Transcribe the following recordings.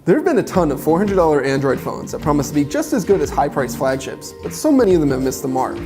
There have been a ton of $400 Android phones that promise to be just as good as high-priced flagships, but so many of them have missed the mark.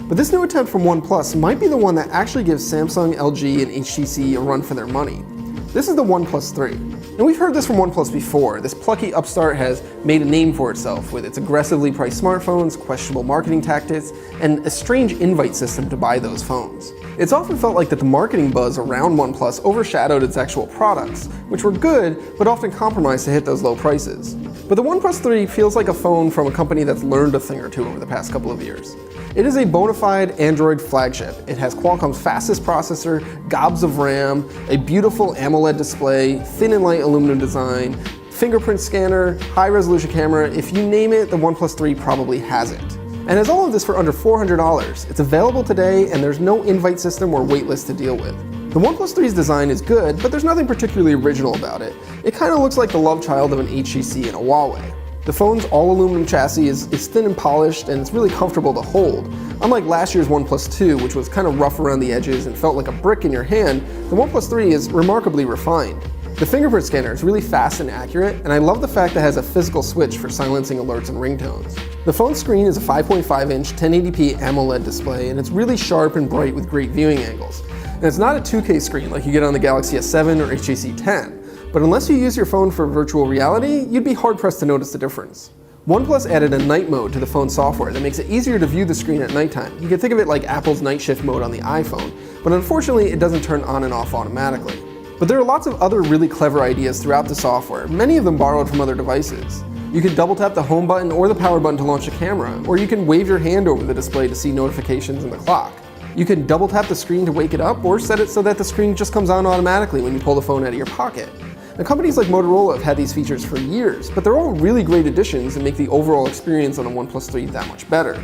But this new attempt from OnePlus might be the one that actually gives Samsung, LG, and HTC a run for their money. This is the OnePlus 3. And we've heard this from OnePlus before. This plucky upstart has made a name for itself with its aggressively priced smartphones, questionable marketing tactics, and a strange invite system to buy those phones. It's often felt like that the marketing buzz around OnePlus overshadowed its actual products, which were good, but often compromised to hit those low prices. But the OnePlus 3 feels like a phone from a company that's learned a thing or two over the past couple of years. It is a bona fide Android flagship. It has Qualcomm's fastest processor, gobs of RAM, a beautiful AMOLED display, thin and light aluminum design, fingerprint scanner, high-resolution camera. If you name it, the OnePlus 3 probably has it. And has all of this for under $400. It's available today, and there's no invite system or waitlist to deal with. The OnePlus 3's design is good, but there's nothing particularly original about it. It kind of looks like the love child of an HTC and a Huawei. The phone's all-aluminum chassis is thin and polished, and it's really comfortable to hold. Unlike last year's OnePlus 2, which was kind of rough around the edges and felt like a brick in your hand, the OnePlus 3 is remarkably refined. The fingerprint scanner is really fast and accurate, and I love the fact that it has a physical switch for silencing alerts and ringtones. The phone screen is a 5.5-inch 1080p AMOLED display, and it's really sharp and bright with great viewing angles. And it's not a 2K screen like you get on the Galaxy S7 or HTC 10. But unless you use your phone for virtual reality, you'd be hard-pressed to notice the difference. OnePlus added a night mode to the phone's software that makes it easier to view the screen at nighttime. You can think of it like Apple's night shift mode on the iPhone, but unfortunately it doesn't turn on and off automatically. But there are lots of other really clever ideas throughout the software, many of them borrowed from other devices. You can double tap the home button or the power button to launch the camera, or you can wave your hand over the display to see notifications and the clock. You can double tap the screen to wake it up, or set it so that the screen just comes on automatically when you pull the phone out of your pocket. Now, companies like Motorola have had these features for years, but they're all really great additions and make the overall experience on a OnePlus 3 that much better.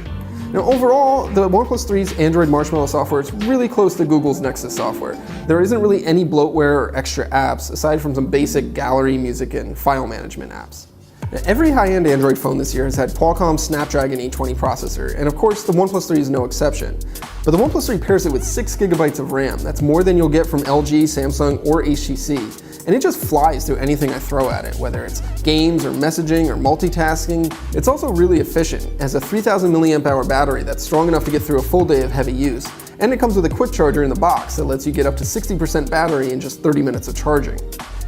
Now, overall, the OnePlus 3's Android Marshmallow software is really close to Google's Nexus software. There isn't really any bloatware or extra apps, aside from some basic gallery, music, and file management apps. Now, every high-end Android phone this year has had Qualcomm's Snapdragon 820 processor, and of course the OnePlus 3 is no exception. But the OnePlus 3 pairs it with 6 GB of RAM. That's more than you'll get from LG, Samsung, or HTC. And it just flies through anything I throw at it, whether it's games or messaging or multitasking. It's also really efficient. It has a 3000 mAh battery that's strong enough to get through a full day of heavy use. And it comes with a quick charger in the box that lets you get up to 60% battery in just 30 minutes of charging.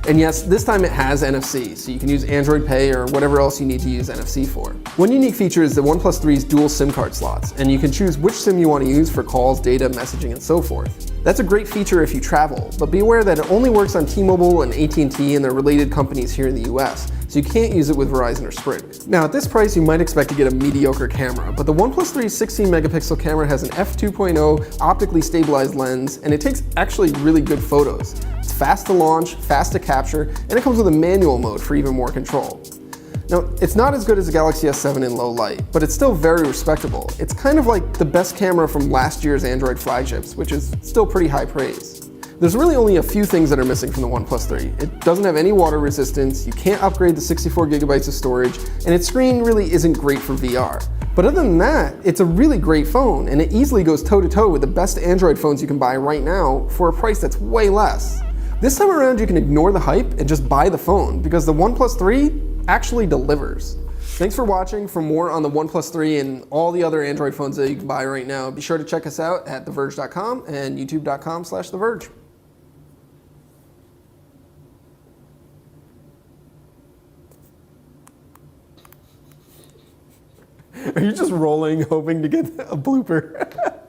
And yes, this time it has NFC, so you can use Android Pay or whatever else you need to use NFC for. One unique feature is the OnePlus 3's dual SIM card slots, and you can choose which SIM you want to use for calls, data, messaging, and so forth. That's a great feature if you travel, but be aware that it only works on T-Mobile and AT&T and their related companies here in the US, so you can't use it with Verizon or Sprint. Now, at this price, you might expect to get a mediocre camera, but the OnePlus 3's 16-megapixel camera has an f2.0 optically stabilized lens, and it takes actually really good photos. It's fast to launch, fast to capture, and it comes with a manual mode for even more control. Now, it's not as good as the Galaxy S7 in low light, but it's still very respectable. It's kind of like the best camera from last year's Android flagships, which is still pretty high praise. There's really only a few things that are missing from the OnePlus 3. It doesn't have any water resistance, you can't upgrade to 64 GB of storage, and its screen really isn't great for VR. But other than that, it's a really great phone, and it easily goes toe-to-toe with the best Android phones you can buy right now for a price that's way less. This time around, you can ignore the hype and just buy the phone, because the OnePlus 3 actually delivers. Thanks for watching. For more on the OnePlus 3 and all the other Android phones that you can buy right now, be sure to check us out at theverge.com and youtube.com/theverge. Are you just rolling, hoping to get a blooper?